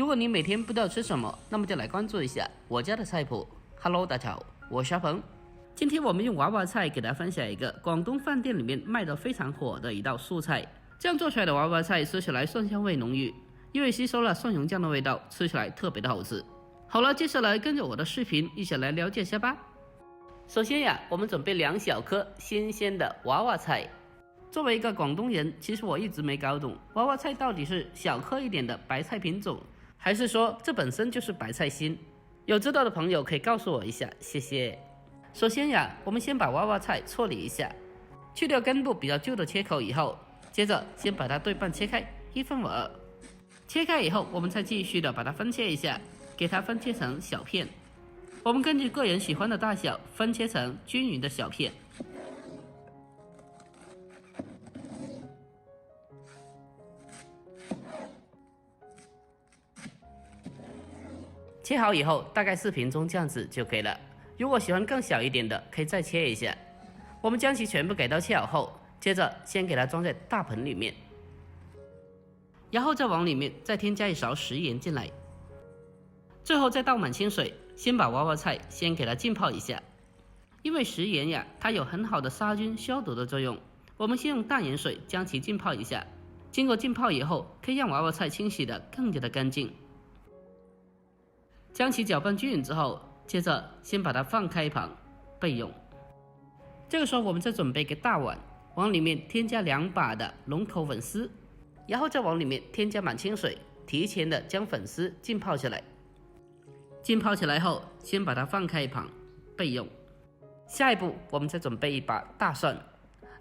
如果你每天不知道吃什么，那么就来关注一下我家的菜谱。Hello， 大家好，我是阿鹏。今天我们用娃娃菜给大家分享一个广东饭店里面卖得非常火的一道素菜。这样做出来的娃娃菜吃起来蒜香味浓郁，因为吸收了蒜蓉酱的味道，吃起来特别的好吃。好了，接下来跟着我的视频一起来了解一下吧。首先呀，我们准备2小颗新鲜的娃娃菜。作为一个广东人，其实我一直没搞懂娃娃菜到底是小颗一点的白菜品种，还是说这本身就是白菜心？有知道的朋友可以告诉我一下，谢谢。首先呀，我们先把娃娃菜处理一下，去掉根部比较旧的切口以后，接着先把它对半切开，1分为2。切开以后，我们再继续的把它分切一下，给它分切成小片。我们根据个人喜欢的大小，分切成均匀的小片。切好以后，大概4平钟这样子就可以了。如果喜欢更小一点的，可以再切一下。我们将其全部给到切好后，接着先给它装在大盆里面，然后再往里面再添加1勺食盐进来，最后再倒满清水，先把娃娃菜先给它浸泡一下。因为食盐呀，它有很好的杀菌消毒的作用，我们先用淡盐水将其浸泡一下。经过浸泡以后，可以让娃娃菜清洗的更加的干净。将其搅拌均匀之后，接着先把它放开一旁备用。这个时候我们再准备一个大碗，往里面添加2把的龙口粉丝，然后再往里面添加满清水，提前的将粉丝浸泡起来。浸泡起来后，先把它放开一旁备用。下一步我们再准备1把大蒜，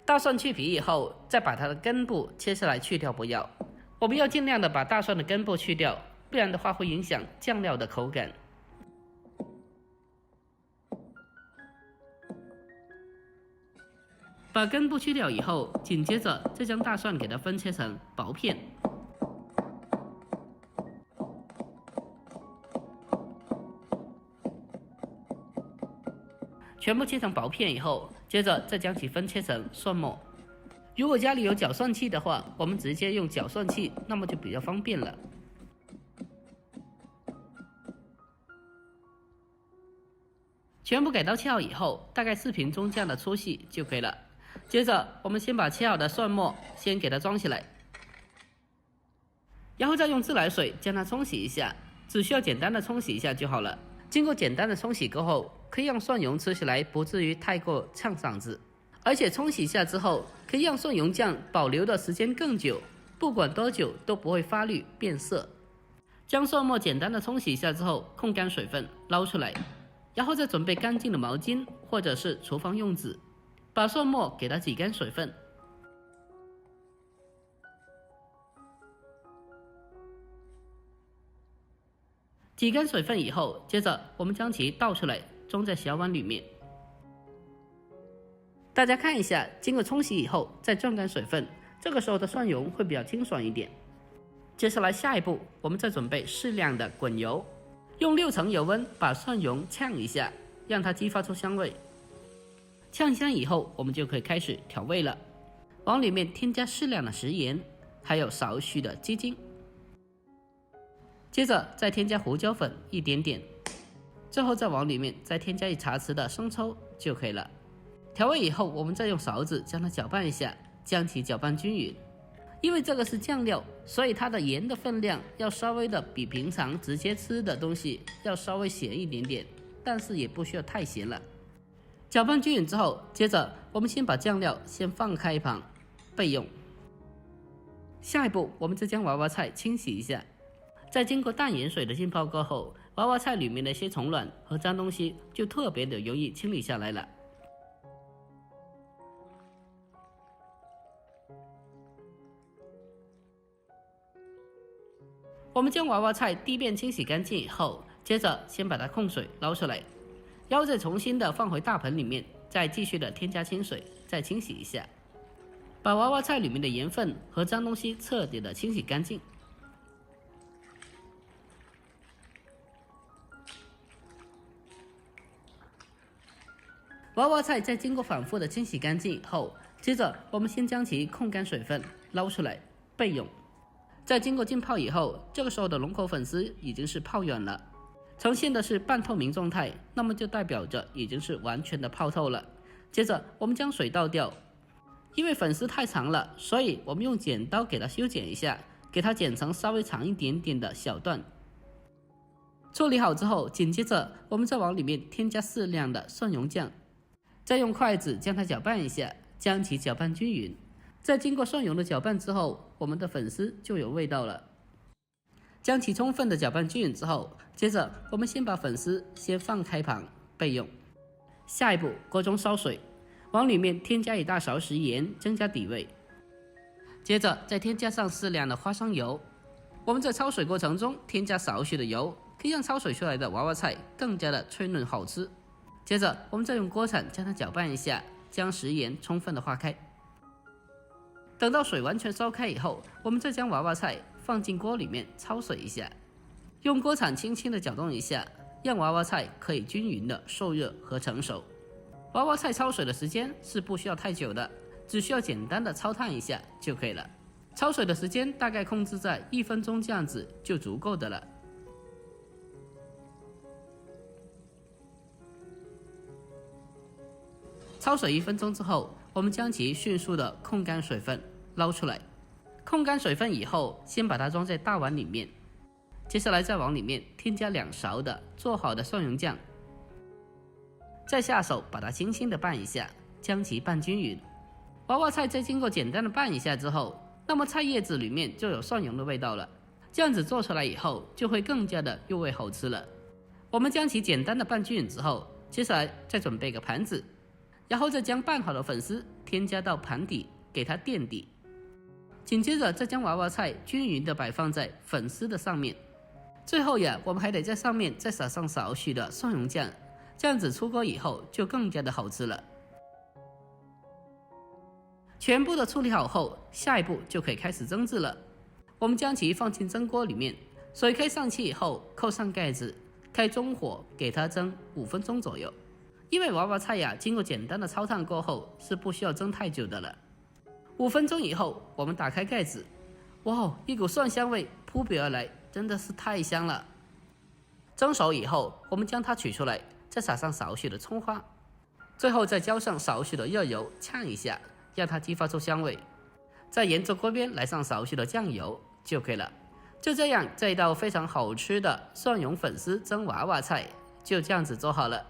大蒜去皮以后，再把它的根部切下来去掉不要。我们要尽量的把大蒜的根部去掉，不然的话会影响酱料的口感。把根部去掉以后，紧接着再将大蒜给它分切成薄片。全部切成薄片以后，接着再将其分切成蒜末。如果家里有搅蒜器的话，我们直接用搅蒜器，那么就比较方便了。全部给到切好以后，大概4平钟这样的粗细就可以了。接着我们先把切好的蒜末先给它装起来，然后再用自来水将它冲洗一下，只需要简单的冲洗一下就好了。经过简单的冲洗过后，可以让蒜蓉吃起来不至于太过呛嗓子，而且冲洗一下之后，可以让蒜蓉酱保留的时间更久，不管多久都不会发绿变色。将蒜末简单的冲洗一下之后，控干水分捞出来，然后再准备干净的毛巾或者是厨房用纸，把蒜末给它挤干水分。挤干水分以后，接着我们将其倒出来，装在小碗里面。大家看一下，经过冲洗以后再攥干水分，这个时候的蒜蓉会比较清爽一点。接下来下一步，我们再准备适量的滚油，用6成油温把蒜蓉炝一下，让它激发出香味。炝香以后，我们就可以开始调味了，往里面添加适量的食盐，还有少许的鸡精，接着再添加胡椒粉一点点，最后再往里面再添加1茶匙的生抽就可以了。调味以后，我们再用勺子将它搅拌一下，将其搅拌均匀。因为这个是酱料，所以它的盐的分量要稍微的比平常直接吃的东西要稍微咸一点点，但是也不需要太咸了。搅拌均匀之后，接着我们先把酱料先放开一旁备用。下一步我们再将娃娃菜清洗一下，在经过淡盐水的浸泡过后，娃娃菜里面的一些虫卵和脏东西就特别的容易清理下来了。我们将娃娃菜第一遍清洗干净以后，接着先把它控水捞出来，然后再重新的放回大盆里面，再继续的添加清水，再清洗一下，把娃娃菜里面的盐分和脏东西彻底的清洗干净。娃娃菜在经过反复的清洗干净以后，接着我们先将其控干水分捞出来备用。在经过浸泡以后，这个时候的龙口粉丝已经是泡软了，呈现的是半透明状态，那么就代表着已经是完全的泡透了。接着我们将水倒掉，因为粉丝太长了，所以我们用剪刀给它修剪一下，给它剪成稍微长一点点的小段。处理好之后，紧接着我们再往里面添加适量的蒜蓉酱，再用筷子将它搅拌一下，将其搅拌均匀。在经过蒜蓉的搅拌之后，我们的粉丝就有味道了。将其充分的搅拌均匀之后，接着我们先把粉丝先放开旁备用。下一步，锅中烧水，往里面添加1大勺食盐，增加底味。接着再添加上适量的花生油。我们在焯水过程中添加少许的油，可以让焯水出来的娃娃菜更加的脆嫩好吃。接着我们再用锅铲将它搅拌一下，将食盐充分的化开。等到水完全烧开以后，我们再将娃娃菜放进锅里面焯水一下，用锅铲轻轻的搅动一下，让娃娃菜可以均匀的受热和成熟。娃娃菜焯水的时间是不需要太久的，只需要简单的焯烫一下就可以了。焯水的时间大概控制在1分钟这样子就足够的了。焯水1分钟之后，我们将其迅速的控干水分，捞出来。控干水分以后，先把它装在大碗里面。接下来再往里面添加2勺的做好的蒜蓉酱，再下手把它轻轻的拌一下，将其拌均匀。娃娃菜在经过简单的拌一下之后，那么菜叶子里面就有蒜蓉的味道了。这样子做出来以后，就会更加的入味好吃了。我们将其简单的拌均匀之后，接下来再准备个盘子。然后再将拌好的粉丝添加到盘底，给它垫底。紧接着再将娃娃菜均匀的摆放在粉丝的上面。最后呀，我们还得在上面再撒上少许的蒜蓉酱，这样子出锅以后就更加的好吃了。全部的处理好后，下一步就可以开始蒸制了。我们将其放进蒸锅里面，水开上气以后，扣上盖子，开中火给它蒸5分钟左右。因为娃娃菜呀，经过简单的焯烫过后是不需要蒸太久的了。5分钟以后，我们打开盖子，哇，一股蒜香味扑鼻而来，真的是太香了。蒸熟以后，我们将它取出来，再撒上少许的葱花，最后再浇上少许的热油呛一下，让它激发出香味。再沿着锅边来上少许的酱油就可以了。就这样，这一道非常好吃的蒜蓉粉丝蒸娃娃菜就这样子做好了。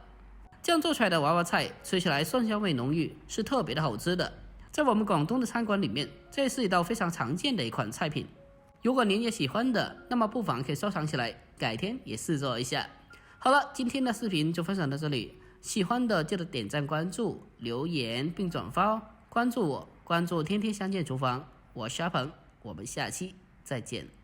这样做出来的娃娃菜吃起来蒜香味浓郁，是特别的好吃的。在我们广东的餐馆里面，这是一道非常常见的一款菜品。如果您也喜欢的，那么不妨可以收藏起来，改天也试做一下。好了，今天的视频就分享到这里，喜欢的记得点赞、关注、留言并转发哦。关注我，关注天天相见厨房，我是阿鹏，我们下期再见。